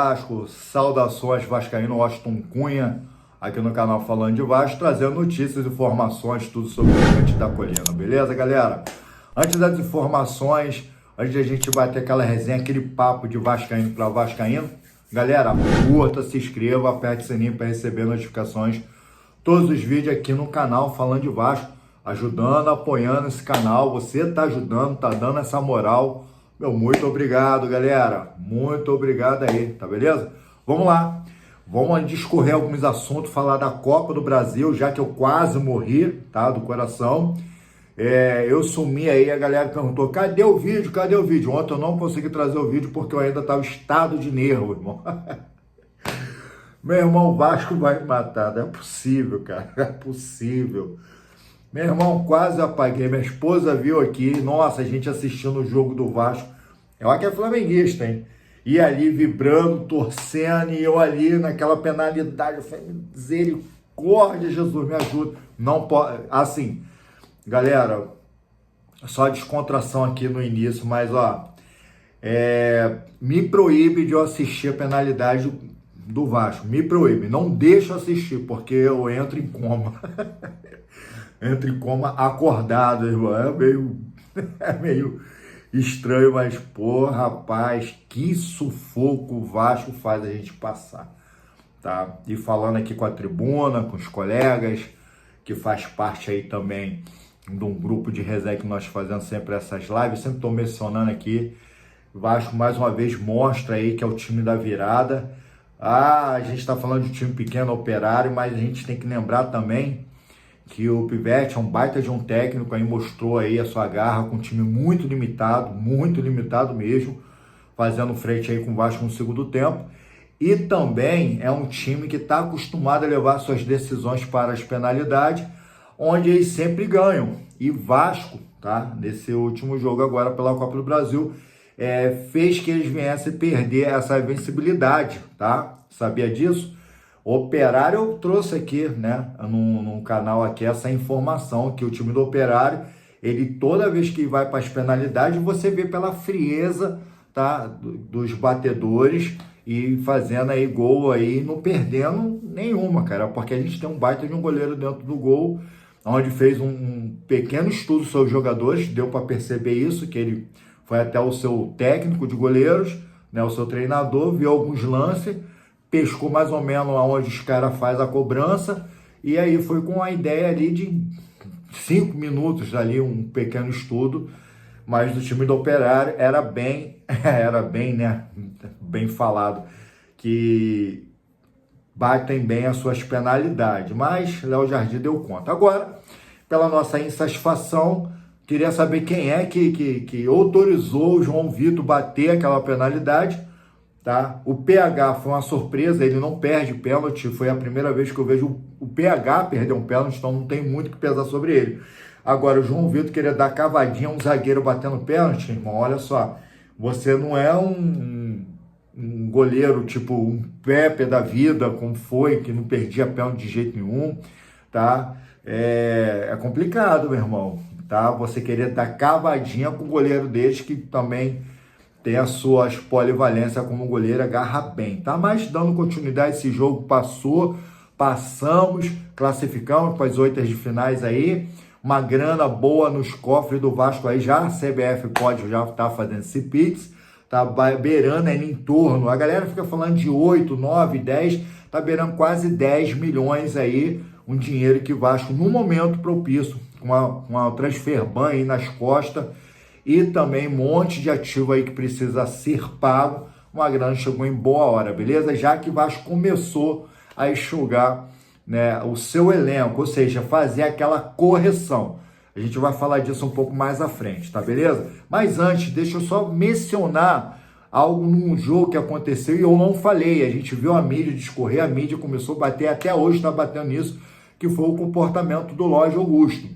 Vasco, saudações vascaíno, Washington Cunha, aqui no canal Falando de Vasco, trazendo notícias, informações, tudo sobre o Gigante da Colina, beleza, galera? Antes das informações, antes de a gente bater aquela resenha, aquele papo de vascaíno para vascaíno, galera, curta, se inscreva, aperte o sininho para receber notificações, todos os vídeos aqui no canal Falando de Vasco, ajudando, apoiando esse canal, você tá ajudando, tá dando essa moral. Meu, muito obrigado, galera. Muito obrigado aí, tá beleza? Vamos lá. Vamos discorrer alguns assuntos, falar da Copa do Brasil, já que eu quase morri, tá? Do coração. Eu sumi aí, a galera perguntou, cadê o vídeo? Cadê o vídeo? Ontem eu não consegui trazer o vídeo porque eu ainda tava em estado de nervo, irmão. Meu irmão, o Vasco vai me matar. Não é possível, cara. Não é possível. Meu irmão, quase apaguei. Minha esposa viu aqui, nossa, a gente assistindo o jogo do Vasco. Ela que é flamenguista, hein? E ali vibrando, torcendo, e eu ali naquela penalidade. Eu falei, misericórdia, Jesus, me ajuda. Não pode, assim, galera, só descontração aqui no início, mas ó, me proíbe de eu assistir a penalidade do Vasco. Me proíbe, não deixa eu assistir, porque eu entro em coma. Entro em coma acordado, irmão. É meio estranho, mas, pô, rapaz, que sufoco o Vasco faz a gente passar, tá? E falando aqui com a tribuna, com os colegas, que faz parte aí também de um grupo de resenha que nós fazemos sempre essas lives, sempre estou mencionando aqui, o Vasco mais uma vez mostra aí que é o time da virada. A gente está falando de um time pequeno, Operário, mas a gente tem que lembrar também que o Pivete é um baita de um técnico, aí mostrou aí a sua garra com um time muito limitado mesmo, fazendo frente aí com o Vasco no segundo tempo, e também é um time que está acostumado a levar suas decisões para as penalidades, onde eles sempre ganham, e Vasco, tá, nesse último jogo agora pela Copa do Brasil, fez que eles viessem perder essa invencibilidade, tá, sabia disso? Operário, eu trouxe aqui, né, num canal aqui, essa informação, que o time do Operário, ele toda vez que vai para as penalidades, você vê pela frieza, tá, dos batedores, e fazendo aí gol aí, não perdendo nenhuma, cara, porque a gente tem um baita de um goleiro dentro do gol, onde fez um pequeno estudo sobre os jogadores, deu para perceber isso, que ele foi até o seu técnico de goleiros, né, o seu treinador, viu alguns lances, pescou mais ou menos aonde os caras fazem a cobrança, e aí foi com a ideia ali de 5 minutos ali, um pequeno estudo, mas do time do Operário era bem, né, bem falado, que batem bem as suas penalidades, mas Léo Jardim deu conta. Agora, pela nossa insatisfação, queria saber quem é que autorizou o João Vitor bater aquela penalidade. Tá? O PH foi uma surpresa, ele não perde pênalti, foi a primeira vez que eu vejo o PH perder um pênalti, então não tem muito que pesar sobre ele. Agora, o João Vitor queria dar cavadinha a um zagueiro batendo pênalti, irmão, olha só, você não é um goleiro tipo um Pepe da vida, como foi, que não perdia pênalti de jeito nenhum, tá? É complicado, meu irmão, tá? Você querer dar cavadinha com o goleiro deles, que também tem as suas polivalências como goleiro, agarra bem, tá? Mas dando continuidade, esse jogo passamos, classificamos para as oitavas de finais aí, uma grana boa nos cofres do Vasco aí, já a CBF pode já estar fazendo esse Pix, tá beirando aí em torno, a galera fica falando de 8, 9, 10, tá beirando quase 10 milhões aí, um dinheiro que o Vasco, no momento propício, com uma transfer ban aí nas costas, e também um monte de ativo aí que precisa ser pago, uma grana chegou em boa hora, beleza? Já que o Vasco começou a enxugar, né, o seu elenco, ou seja, fazer aquela correção. A gente vai falar disso um pouco mais à frente, tá beleza? Mas antes, deixa eu só mencionar algo num jogo que aconteceu e eu não falei, a gente viu a mídia discorrer, a mídia começou a bater, até hoje está batendo nisso, que foi o comportamento do Lorde Augusto.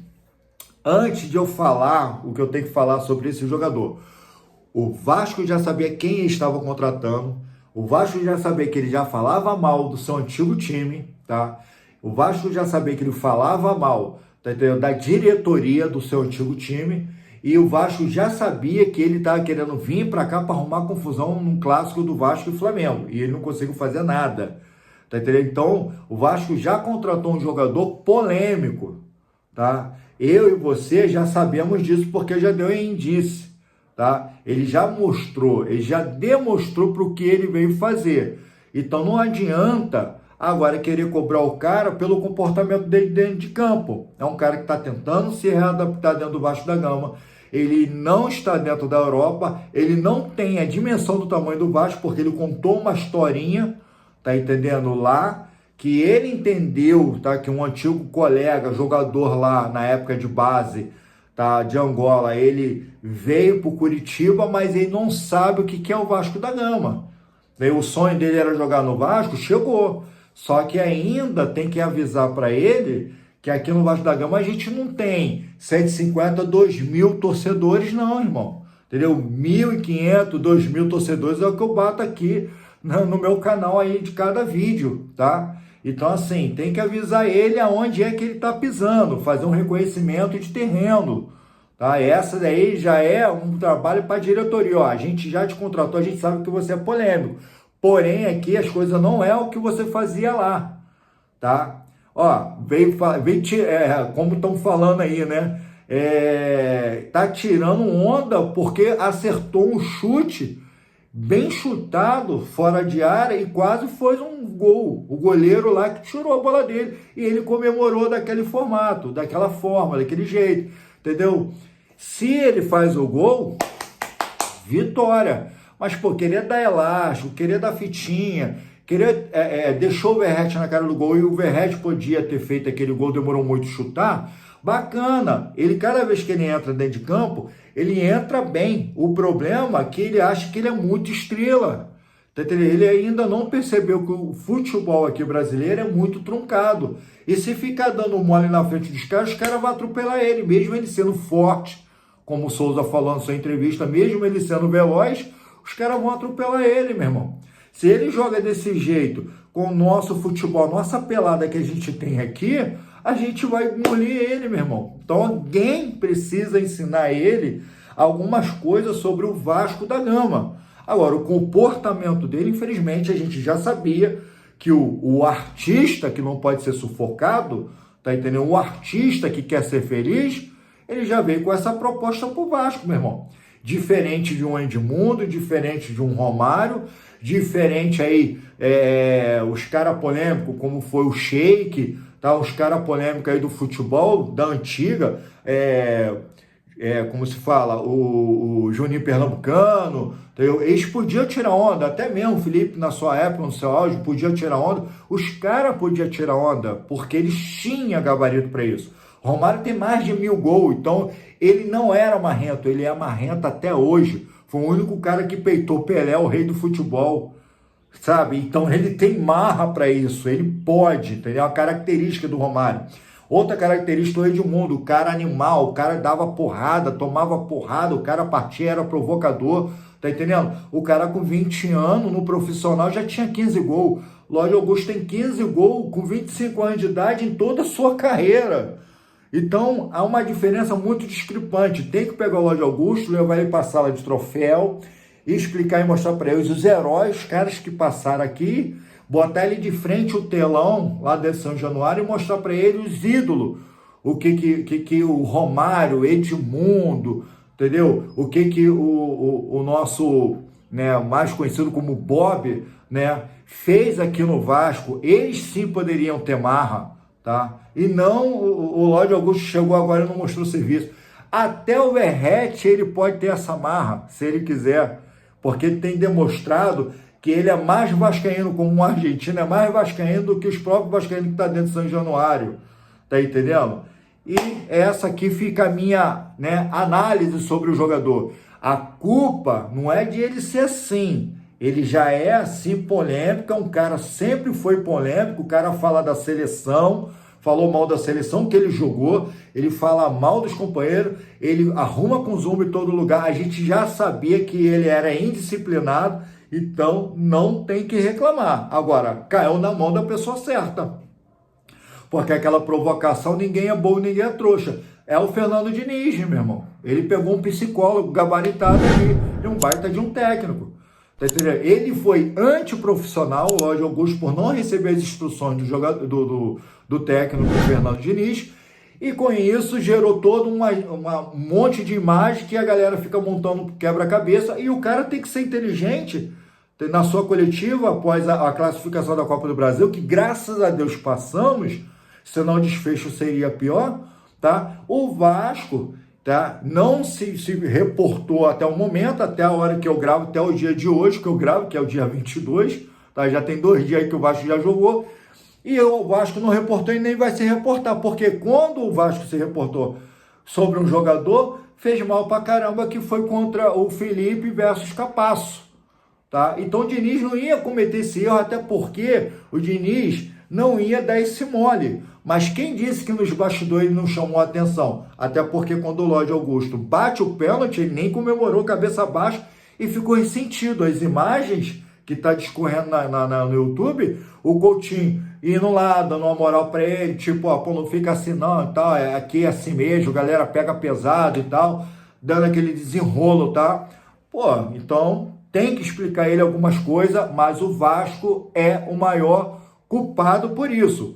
Antes de eu falar o que eu tenho que falar sobre esse jogador, o Vasco já sabia quem estava contratando, o Vasco já sabia que ele já falava mal do seu antigo time, tá? O Vasco já sabia que ele falava mal, tá entendendo? Da diretoria do seu antigo time, E o Vasco já sabia que ele estava querendo vir para cá para arrumar confusão num clássico do Vasco e Flamengo. E ele não conseguiu fazer nada. Tá entendendo? Então, o Vasco já contratou um jogador polêmico, tá? Eu e você já sabemos disso porque já deu indício, tá? Ele já mostrou, ele já demonstrou para o que ele veio fazer. Então, não adianta agora querer cobrar o cara pelo comportamento dele dentro de campo. É um cara que está tentando se readaptar dentro do Vasco da Gama. Ele não está dentro da Europa, ele não tem a dimensão do tamanho do Vasco, porque ele contou uma historinha, tá entendendo, lá, que ele entendeu, tá, que um antigo colega, jogador lá na época de base, tá, de Angola, ele veio para o Curitiba, mas ele não sabe o que é o Vasco da Gama. Daí o sonho dele era jogar no Vasco, chegou. Só que ainda tem que avisar para ele que aqui no Vasco da Gama a gente não tem 150, 2.000 torcedores não, irmão. Entendeu? 1.500, 2.000 torcedores é o que eu bato aqui no meu canal aí de cada vídeo, tá? Então, assim, tem que avisar ele aonde é que ele tá pisando, fazer um reconhecimento de terreno, tá? Essa daí já é um trabalho para a diretoria, ó, a gente já te contratou, a gente sabe que você é polêmico, porém aqui as coisas não é o que você fazia lá, tá? Ó, como estão falando aí, né? Tá tirando onda porque acertou um chute bem chutado, fora de área, e quase foi um gol. O goleiro lá que tirou a bola dele, e ele comemorou daquele formato, daquela forma, daquele jeito, entendeu? Se ele faz o gol, vitória. Mas, pô, querer dar elástico, querer dar fitinha, deixou o Verratti na cara do gol, e o Verratti podia ter feito aquele gol, demorou muito chutar, bacana. Ele, cada vez que ele entra dentro de campo, ele entra bem. O problema é que ele acha que ele é muito estrela. Tá entendendo? Ele ainda não percebeu que o futebol aqui brasileiro é muito truncado. E se ficar dando mole na frente dos caras, os caras vão atropelar ele, mesmo ele sendo forte, como o Souza falou na sua entrevista, mesmo ele sendo veloz, os caras vão atropelar ele, meu irmão. Se ele joga desse jeito, com o nosso futebol, nossa pelada que a gente tem aqui, a gente vai engolir ele, meu irmão. Então alguém precisa ensinar ele algumas coisas sobre o Vasco da Gama. Agora, o comportamento dele, infelizmente, a gente já sabia que o artista que não pode ser sufocado, tá entendendo? O artista que quer ser feliz, ele já veio com essa proposta pro Vasco, meu irmão. Diferente de um Edmundo, diferente de um Romário, diferente aí, os caras polêmicos, como foi o Sheik, tá? Os caras polêmicos aí do futebol, da antiga, como se fala, o Juninho Pernambucano, entendeu? Eles podiam tirar onda, até mesmo o Felipe, na sua época, no seu auge, podia tirar onda, os caras podiam tirar onda, porque eles tinham gabarito para isso. Romário tem mais de 1.000 gols, então ele não era marrento, ele é marrento até hoje. Foi o único cara que peitou Pelé, o rei do futebol, sabe? Então ele tem marra para isso, ele pode, entendeu? A característica do Romário. Outra característica do Edmundo, o cara animal, o cara dava porrada, tomava porrada, o cara partia, era provocador, tá entendendo? O cara com 20 anos no profissional já tinha 15 gols. Lódio Augusto tem 15 gols com 25 anos de idade em toda a sua carreira. Então, há uma diferença muito discrepante. Tem que pegar o Lódio Augusto, levar ele para a sala de troféu e explicar e mostrar para eles os heróis, os caras que passaram aqui, botar ele de frente ao telão lá de São Januário e mostrar para ele os ídolos. O que o Romário, Edmundo, entendeu? O nosso, né, mais conhecido como Bob, né, fez aqui no Vasco. Eles sim poderiam ter marra, tá? E não o Lódio Augusto chegou agora e não mostrou serviço. Até o Verratti ele pode ter essa marra, se ele quiser, porque ele tem demonstrado que ele é mais vascaíno, como um argentino, é mais vascaíno do que os próprios vascaínos que estão dentro de São Januário, tá entendendo? E essa aqui fica a minha, né, análise sobre o jogador. A culpa não é de ele ser assim, ele já é assim polêmico, um cara sempre foi polêmico, o cara fala da seleção, falou mal da seleção que ele jogou, ele fala mal dos companheiros, ele arruma com zumbi em todo lugar, a gente já sabia que ele era indisciplinado, então não tem que reclamar. Agora, caiu na mão da pessoa certa, porque aquela provocação, ninguém é bom, ninguém é trouxa. é o Fernando Diniz, meu irmão. Ele pegou um psicólogo gabaritado ali e um baita de um técnico. Tá entendendo? Ele foi antiprofissional, o Lorde Augusto, por não receber as instruções do técnico Fernando Diniz, e com isso gerou todo um monte de imagem que a galera fica montando quebra-cabeça, e o cara tem que ser inteligente na sua coletiva após a classificação da Copa do Brasil, que graças a Deus passamos, senão o desfecho seria pior, tá? O Vasco, tá? Não se reportou até o momento, até a hora que eu gravo, até o dia de hoje que eu gravo, que é o dia 22, tá? Já tem 2 dias aí que o Vasco já jogou, e o Vasco não reportou e nem vai se reportar, porque quando o Vasco se reportou sobre um jogador, fez mal pra caramba, que foi contra o Felipe versus Capasso, tá? Então o Diniz não ia cometer esse erro, até porque o Diniz não ia dar esse mole. Mas quem disse que nos bastidores ele não chamou a atenção? Até porque quando o Lorde Augusto bate o pênalti, ele nem comemorou cabeça baixa e ficou ressentido. As imagens que tá discorrendo no YouTube, o Coutinho indo lá, dando uma moral pra ele, tipo, ó, pô, não fica assim não e tal, aqui é assim mesmo, galera pega pesado e tal, dando aquele desenrolo, tá? Pô, então tem que explicar ele algumas coisas, mas o Vasco é o maior culpado por isso.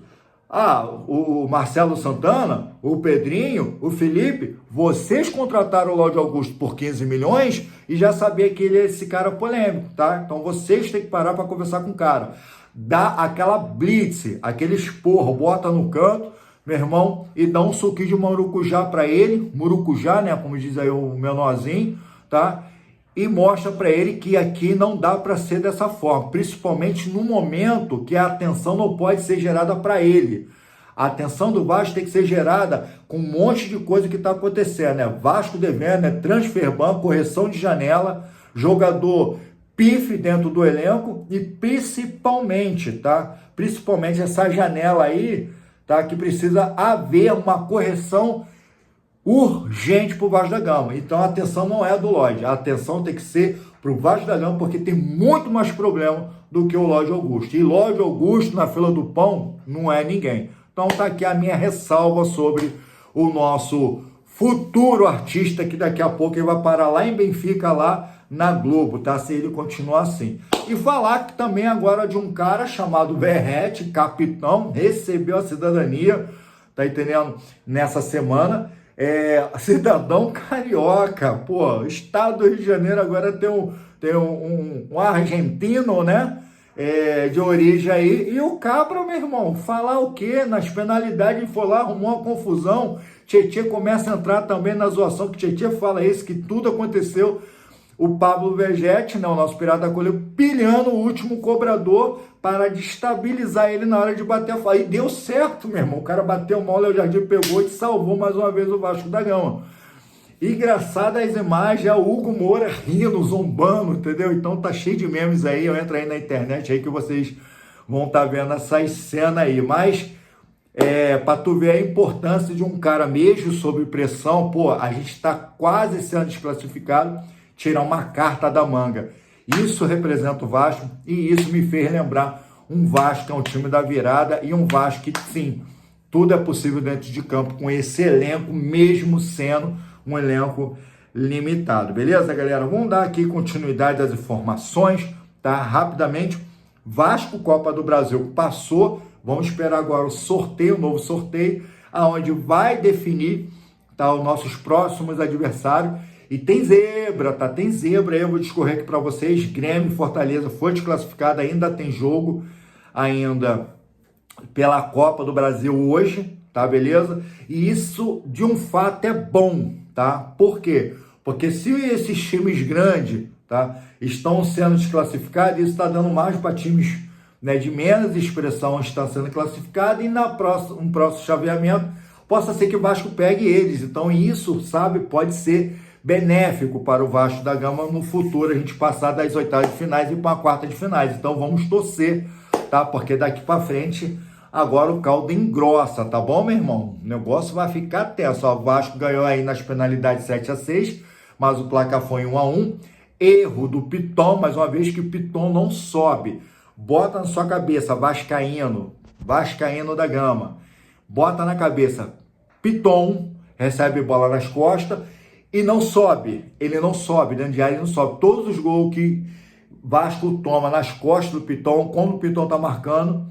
Ah, o Marcelo Santana, o Pedrinho, o Felipe, vocês contrataram o Lorde Augusto por 15 milhões e já sabia que ele é esse cara polêmico, tá? Então vocês têm que parar para conversar com o cara. Dá aquela blitz, aquele esporro, bota no canto, meu irmão, e dá um suquinho de murucujá para ele, murucujá, né, como diz aí o menorzinho, tá? E mostra para ele que aqui não dá para ser dessa forma, principalmente no momento que a atenção não pode ser gerada para ele. A atenção do Vasco tem que ser gerada com um monte de coisa que está acontecendo, né? Vasco devendo, né? Transfer ban, correção de janela, jogador pife dentro do elenco e principalmente, tá? Principalmente essa janela aí, tá? Que precisa haver uma correção urgente para o Vasco da Gama. Então a atenção não é do Lorde, a atenção tem que ser para o Vasco da Gama, porque tem muito mais problema do que o Lorde Augusto. E Lorde Augusto na fila do pão não é ninguém. Então tá aqui a minha ressalva sobre o nosso futuro artista, que daqui a pouco ele vai parar lá em Benfica, lá na Globo, tá? Se ele continuar assim. E falar que também agora de um cara chamado Verrete, capitão, recebeu a cidadania, tá entendendo? Nessa semana. Cidadão carioca, pô, estado do Rio de Janeiro agora tem um argentino, né, de origem aí, e o cabra, meu irmão, falar o quê? Nas penalidades, foi lá, arrumou uma confusão, Tietê começa a entrar também na zoação, que Tietê fala isso, que tudo aconteceu, o Pablo Vegetti, né, o nosso pirata colheu, pilhando o último cobrador para destabilizar ele na hora de bater a falta. E deu certo, meu irmão. O cara bateu mal, o Léo Jardim pegou e salvou mais uma vez o Vasco da Gama. Engraçado as imagens, é o Hugo Moura rindo, zombando, entendeu? Então tá cheio de memes aí, eu entro aí na internet aí que vocês vão estar vendo essas cenas aí. Mas, para tu ver a importância de um cara mesmo sob pressão, pô, a gente tá quase sendo desclassificado, tirar uma carta da manga. Isso representa o Vasco e isso me fez lembrar um Vasco que é um time da virada e um Vasco que, sim, tudo é possível dentro de campo com esse elenco, mesmo sendo um elenco limitado. Beleza, galera? Vamos dar aqui continuidade às informações, tá? Rapidamente, Vasco Copa do Brasil passou, vamos esperar agora o sorteio, o novo sorteio, aonde vai definir, tá, os nossos próximos adversários. E tem zebra, tá? Tem zebra aí, eu vou discorrer aqui para vocês. Grêmio e Fortaleza foi desclassificado, ainda tem jogo ainda pela Copa do Brasil hoje, tá? Beleza? E isso, de um fato, é bom, tá? Por quê? Porque se esses times grandes, tá, estão sendo desclassificados, isso está dando mais para times, né, de menos expressão estar sendo classificados e um próximo chaveamento possa ser que o Vasco pegue eles. Então isso, sabe, pode ser benéfico para o Vasco da Gama no futuro, a gente passar das oitavas de finais e para a quarta de finais. Então vamos torcer, tá? Porque daqui para frente, agora o caldo engrossa, tá bom, meu irmão? O negócio vai ficar tenso. O Vasco ganhou aí nas penalidades 7-6, mas o placar foi 1-1. Erro do Piton, mais uma vez que o Piton não sobe. Bota na sua cabeça, Vascaíno da Gama. Bota na cabeça, Piton recebe bola nas costas e não sobe. Ele não sobe, dentro de área ele não sobe. Todos os gols que Vasco toma nas costas do Piton, quando o Piton tá marcando,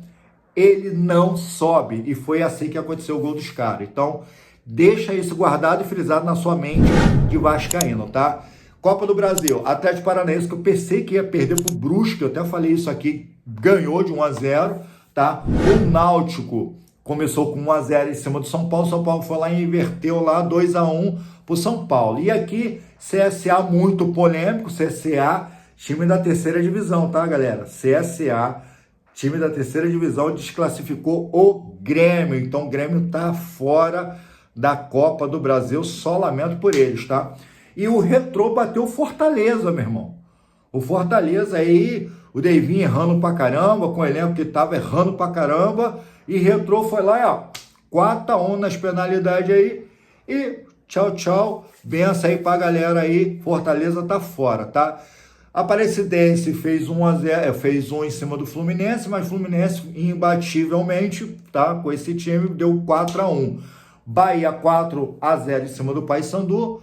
ele não sobe. E foi assim que aconteceu o gol dos caras. Então, deixa isso guardado e frisado na sua mente de vascaíno, tá? Copa do Brasil, Atlético Paranaense, que eu pensei que ia perder pro Brusque, eu até falei isso aqui, ganhou de 1-0, tá? O Náutico começou com 1-0 em cima do São Paulo foi lá e inverteu lá 2-1 pro São Paulo. E aqui, CSA muito polêmico, CSA, time da terceira divisão, tá, galera? CSA, time da terceira divisão, desclassificou o Grêmio, então o Grêmio tá fora da Copa do Brasil, só lamento por eles, tá? E o Retrô bateu o Fortaleza, meu irmão. O Fortaleza aí, o Deivinho errando pra caramba, com o elenco que tava errando pra caramba, e Retrô foi lá, ó, 4-1 nas penalidades aí, e tchau, tchau, benção aí pra galera aí, Fortaleza tá fora, tá? Aparecidense fez 1-0, fez 1 em cima do Fluminense, mas Fluminense imbativelmente, tá? Com esse time deu 4-1. Bahia 4-0 em cima do Paysandu.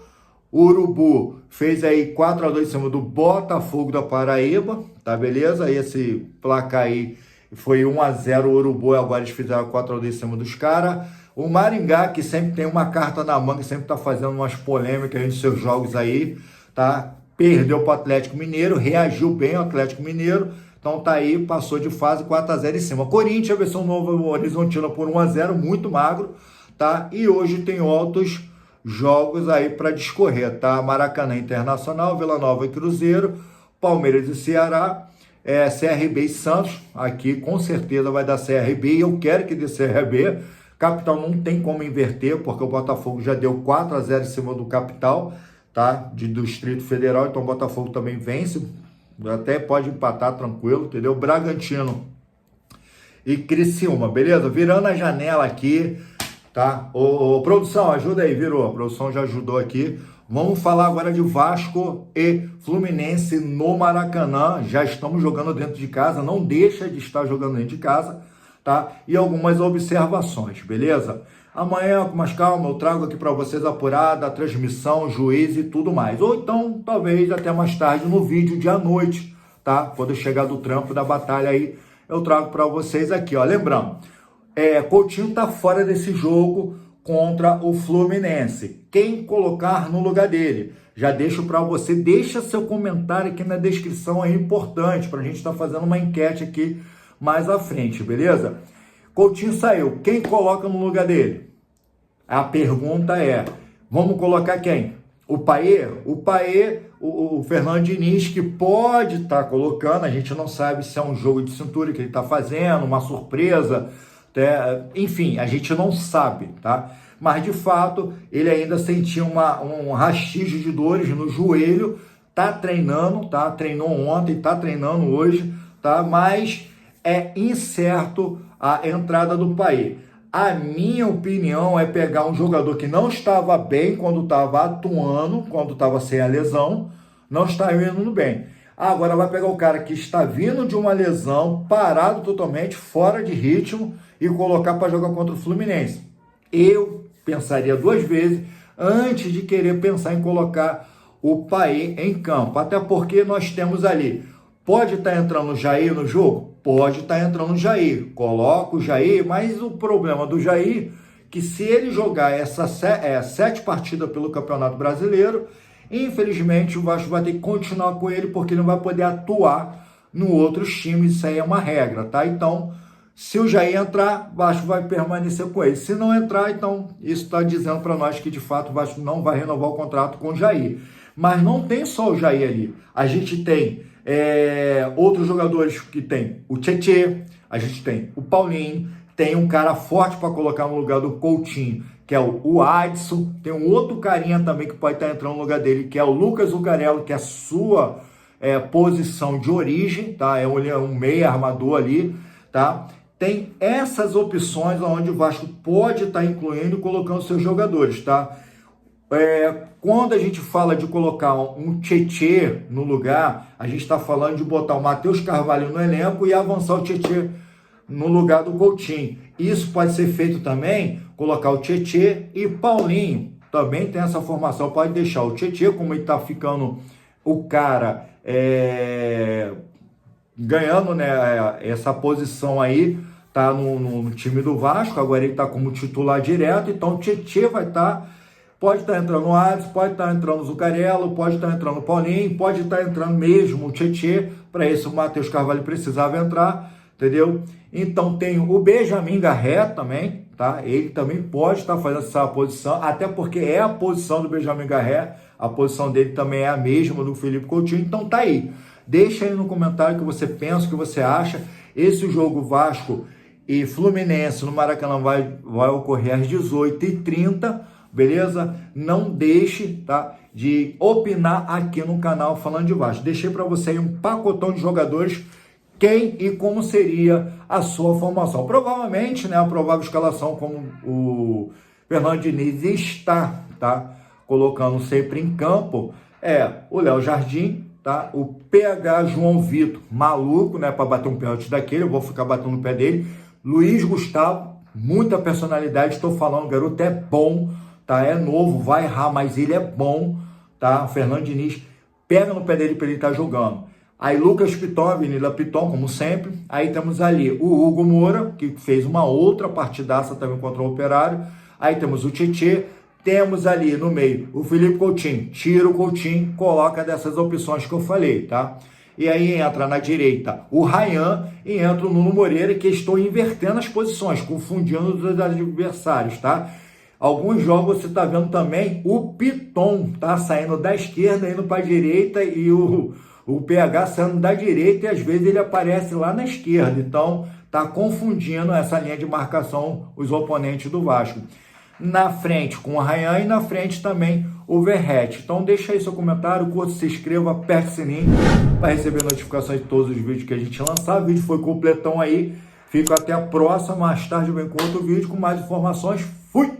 Urubu fez aí 4-2 em cima do Botafogo da Paraíba, tá beleza? Esse placar aí foi 1-0 o Urubu, agora eles fizeram 4-2 em cima dos caras. O Maringá, que sempre tem uma carta na manga, sempre tá fazendo umas polêmicas nos seus jogos aí, tá? Perdeu para o Atlético Mineiro, reagiu bem o Atlético Mineiro, então tá aí, passou de fase 4-0 em cima. Corinthians, versão Novo Horizontino por 1-0, muito magro, tá? E hoje tem outros jogos aí para discorrer, tá? Maracanã Internacional, Vila Nova e Cruzeiro, Palmeiras e Ceará, CRB e Santos, aqui com certeza vai dar CRB, e eu quero que dê CRB. Capital não tem como inverter, porque o Botafogo já deu 4-0 em cima do Capital, tá? Do Distrito Federal, então o Botafogo também vence, até pode empatar tranquilo, entendeu? Bragantino e Criciúma, beleza? Virando a janela aqui, tá? Ô, produção, ajuda aí, virou, a produção já ajudou aqui. Vamos falar agora de Vasco e Fluminense no Maracanã, já estamos jogando dentro de casa, não deixa de estar jogando dentro de casa, tá? E algumas observações, beleza? Amanhã, com mais calma, eu trago aqui para vocês apurada, a transmissão, juiz e tudo mais. Ou então, talvez até mais tarde no vídeo de à noite, tá? Quando eu chegar do trampo da batalha aí, eu trago para vocês aqui, ó. Lembrando, Coutinho tá fora desse jogo contra o Fluminense. Quem colocar no lugar dele? Já deixo para você, deixa seu comentário aqui na descrição, é importante para a gente estar fazendo uma enquete aqui mais à frente, beleza? Coutinho saiu, quem coloca no lugar dele? A pergunta é, vamos colocar quem? O Paê? O Paê, o Fernando Diniz, que pode estar colocando, a gente não sabe se é um jogo de cintura que ele está fazendo, uma surpresa, enfim, a gente não sabe, tá? Mas, de fato, ele ainda sentia um rastígio de dores no joelho, tá treinando, tá? Treinou ontem, tá treinando hoje, tá? Mas é incerto a entrada do Paê. A minha opinião é pegar um jogador que não estava bem quando estava atuando, quando estava sem a lesão, não está indo bem. Agora vai pegar o cara que está vindo de uma lesão, parado totalmente, fora de ritmo, e colocar para jogar contra o Fluminense. Eu pensaria 2 vezes antes de querer pensar em colocar o Paê em campo. Até porque nós temos ali, pode estar entrando o Jair no jogo? Pode estar entrando o Jair. Coloca o Jair, mas o problema do Jair, que se ele jogar essas 7 partidas pelo Campeonato Brasileiro, infelizmente o Vasco vai ter que continuar com ele, porque ele não vai poder atuar no outros times, isso aí é uma regra, tá? Então, se o Jair entrar, o Vasco vai permanecer com ele. Se não entrar, então, isso está dizendo para nós que, de fato, o Vasco não vai renovar o contrato com o Jair. Mas não tem só o Jair ali. A gente tem outros jogadores que tem o Tietê, a gente tem o Paulinho, tem um cara forte para colocar no lugar do Coutinho, que é o Adson, tem um outro carinha também que pode estar entrando no lugar dele, que é o Lucas Zucarello, que é a sua posição de origem, tá? É um meia armador ali, tá? Tem essas opções onde o Vasco pode estar incluindo e colocando seus jogadores, tá? Quando a gente fala de colocar um Tietê no lugar, a gente está falando de botar o Matheus Carvalho no elenco e avançar o Tietê no lugar do Coutinho. Isso pode ser feito também, colocar o Tietê e Paulinho também tem essa formação, pode deixar o Tietê, como ele tá ficando o cara ganhando, né, essa posição aí, tá no time do Vasco, agora ele tá como titular direto, então o Tietê vai estar, pode estar entrando o Alisson, pode estar entrando o Zuccarello, pode estar entrando o Paulinho, pode estar entrando mesmo o Tietê, para isso o Matheus Carvalho precisava entrar, entendeu? Então tem o Benjamin Garrett também, tá? Ele também pode estar fazendo essa posição, até porque é a posição do Benjamin Garrett, a posição dele também é a mesma do Felipe Coutinho, então tá aí. Deixa aí no comentário o que você pensa, o que você acha. Esse jogo Vasco e Fluminense no Maracanã vai ocorrer às 18h30, beleza? Não deixe, tá, de opinar aqui no canal Falando de Vasco. Deixei para você aí um pacotão de jogadores, quem e como seria a sua formação. Provavelmente, né, a provável escalação, como o Fernando Diniz está, tá, colocando sempre em campo, é o Léo Jardim, tá, o PH João Vitor, maluco, né, para bater um pênalti daquele, eu vou ficar batendo no pé dele. Luiz Gustavo, muita personalidade, estou falando, o garoto é bom, tá, é novo, vai errar, mas ele é bom, tá, o Fernando Diniz pega no pé dele para ele estar jogando. Aí Lucas Piton, Avenida Piton, como sempre. Aí temos ali o Hugo Moura, que fez uma outra partidaça também contra o Operário. Aí temos o Tietê. Temos ali no meio o Felipe Coutinho. Tira o Coutinho, coloca dessas opções que eu falei, tá? E aí entra na direita o Ryan e entra o Nuno Moreira, que estou invertendo as posições, confundindo os adversários, tá? Alguns jogos você está vendo também o Piton, tá? Saindo da esquerda, indo para a direita, e o PH saindo da direita, e às vezes ele aparece lá na esquerda. Então, tá confundindo essa linha de marcação os oponentes do Vasco. Na frente com o Ryan e na frente também o Verratti. Então, deixa aí seu comentário, curta, se inscreva, aperte o sininho para receber notificações de todos os vídeos que a gente lançar. O vídeo foi completão aí. Fico até a próxima. Mais tarde eu venho com outro vídeo com mais informações. Fui!